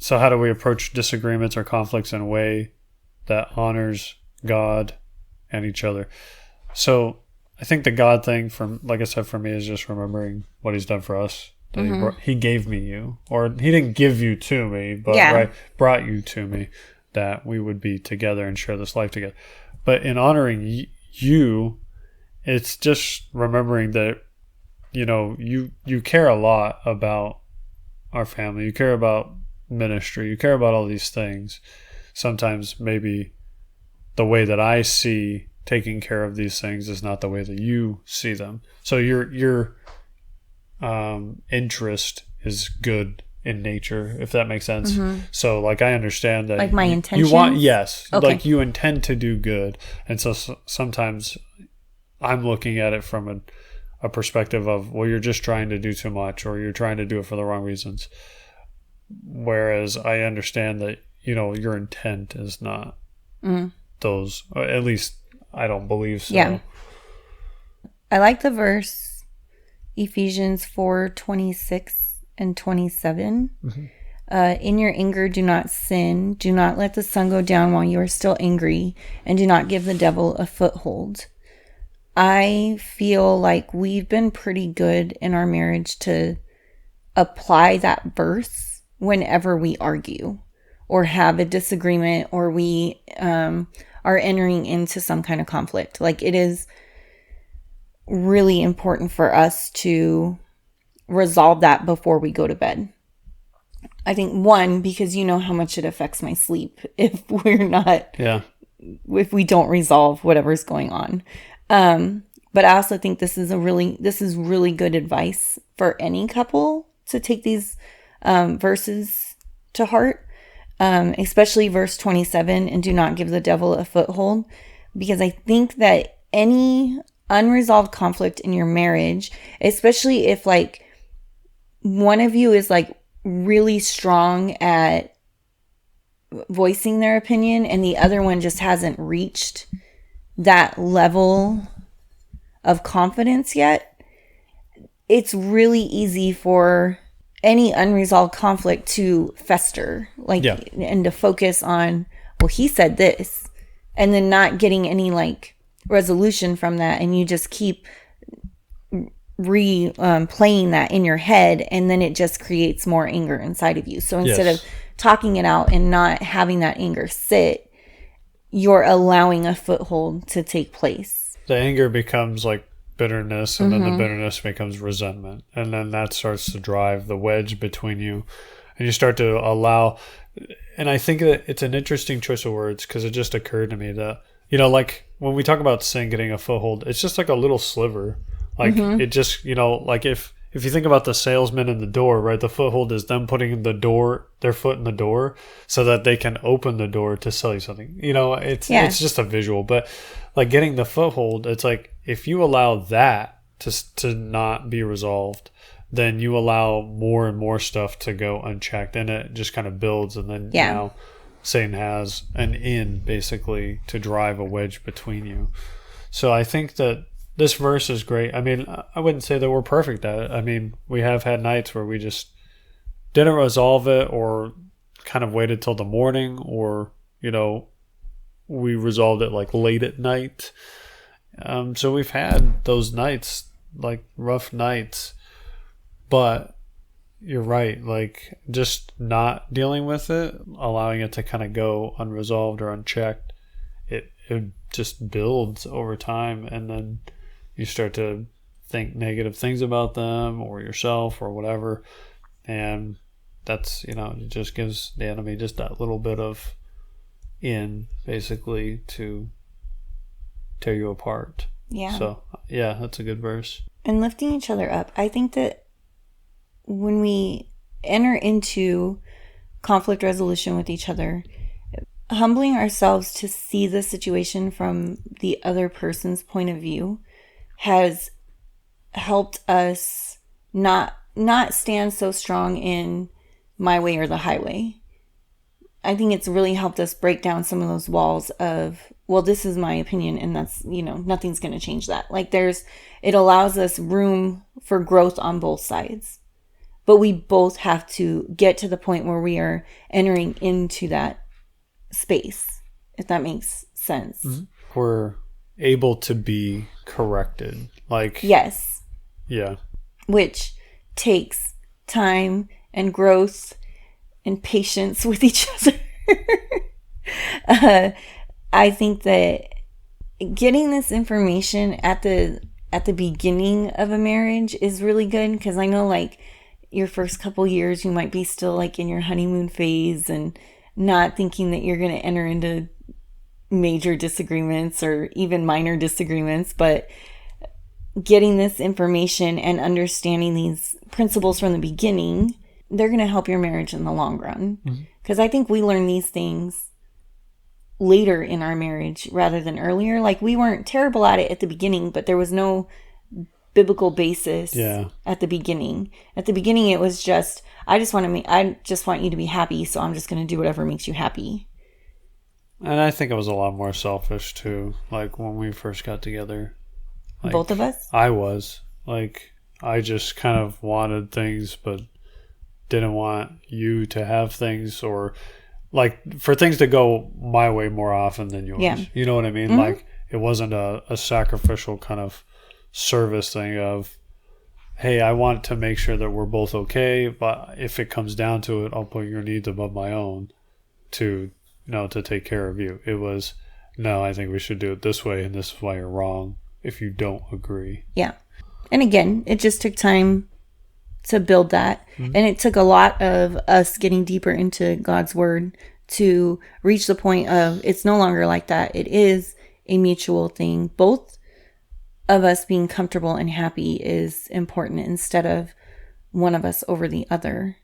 So how do we approach disagreements or conflicts in a way that honors God and each other? So I think the God thing, like I said, for me is just remembering what he's done for us. That he gave me you, or he didn't give you to me, but brought you to me, that we would be together and share this life together. But in honoring you, it's just remembering that, you care a lot about our family. You care about ministry. You care about all these things. Sometimes maybe the way that I see taking care of these things is not the way that you see them. So your interest is good in nature, if that makes sense. So like I understand that, like my intentions. You want, yes, okay. Like you intend to do good, and so sometimes I'm looking at it from a perspective of, well, you're just trying to do too much, or you're trying to do it for the wrong reasons. Whereas I understand that, your intent is not those, or at least I don't believe so. Yeah. I like the verse, Ephesians 4:26 and 27. In your anger, do not sin. Do not let the sun go down while you are still angry, and do not give the devil a foothold. I feel like we've been pretty good in our marriage to apply that verse whenever we argue or have a disagreement, or we are entering into some kind of conflict. Like, it is really important for us to resolve that before we go to bed. I think, one, because you know how much it affects my sleep if if we don't resolve whatever's going on. But I also think this is really good advice for any couple to take these verses to heart, especially verse 27, and do not give the devil a foothold, because I think that any unresolved conflict in your marriage, especially if like one of you is like really strong at voicing their opinion and the other one just hasn't reached that level of confidence yet, it's really easy for any unresolved conflict to fester, and to focus on, well, he said this, and then not getting any like resolution from that, and you just keep playing that in your head, and then it just creates more anger inside of you. So instead of talking it out and not having that anger sit, you're allowing a foothold to take place. The anger becomes like bitterness, and then the bitterness becomes resentment, and then that starts to drive the wedge between you, and you start to allow. And I think that it's an interesting choice of words, because it just occurred to me that, like when we talk about sin getting a foothold, it's just like a little sliver. Like it just, like if you think about the salesman in the door, right? The foothold is them putting their foot in the door so that they can open the door to sell you something. It's just a visual, but like getting the foothold, it's like if you allow that to not be resolved, then you allow more and more stuff to go unchecked, and it just kind of builds, and then now Satan has an in basically to drive a wedge between you. So I think that this verse is great. I mean, I wouldn't say that we're perfect at it. I mean, we have had nights where we just didn't resolve it, or kind of waited till the morning, or, we resolved it like late at night. So we've had those nights, like rough nights, but you're right. Like just not dealing with it, allowing it to kind of go unresolved or unchecked, it just builds over time, and then you start to think negative things about them or yourself or whatever. And that's, it just gives the enemy just that little bit of basically to tear you apart. Yeah. So, yeah, that's a good verse. And lifting each other up. I think that when we enter into conflict resolution with each other, humbling ourselves to see the situation from the other person's point of view has helped us not stand so strong in my way or the highway. I think it's really helped us break down some of those walls of, well, this is my opinion, and that's, nothing's going to change that. Like it allows us room for growth on both sides. but we both have to get to the point where we are entering into that space, if that makes sense. We're able to be corrected. Like, yes. Yeah. Which takes time and growth and patience with each other. I think that getting this information at the beginning of a marriage is really good, because I know like your first couple years you might be still like in your honeymoon phase and not thinking that you're going to enter into major disagreements or even minor disagreements, but getting this information and understanding these principles from the beginning, they're going to help your marriage in the long run. Because I think we learn these things later in our marriage rather than earlier. Like, we weren't terrible at it at the beginning, but there was no biblical basis at the beginning. At the beginning, it was just, I just want you to be happy, so I'm just going to do whatever makes you happy. And I think I was a lot more selfish too. Like, when we first got together. Like, both of us? I was. Like, I just kind of wanted things, but didn't want you to have things, or like for things to go my way more often than yours. Yeah. You know what I mean? Like, it wasn't a sacrificial kind of service thing of, hey, I want to make sure that we're both okay, but if it comes down to it, I'll put your needs above my own to take care of you. It was, no, I think we should do it this way, and this is why you're wrong if you don't agree. Yeah. And again, it just took time to build that. And it took a lot of us getting deeper into God's word to reach the point of, it's no longer like that. It is a mutual thing. Both of us being comfortable and happy is important instead of one of us over the other.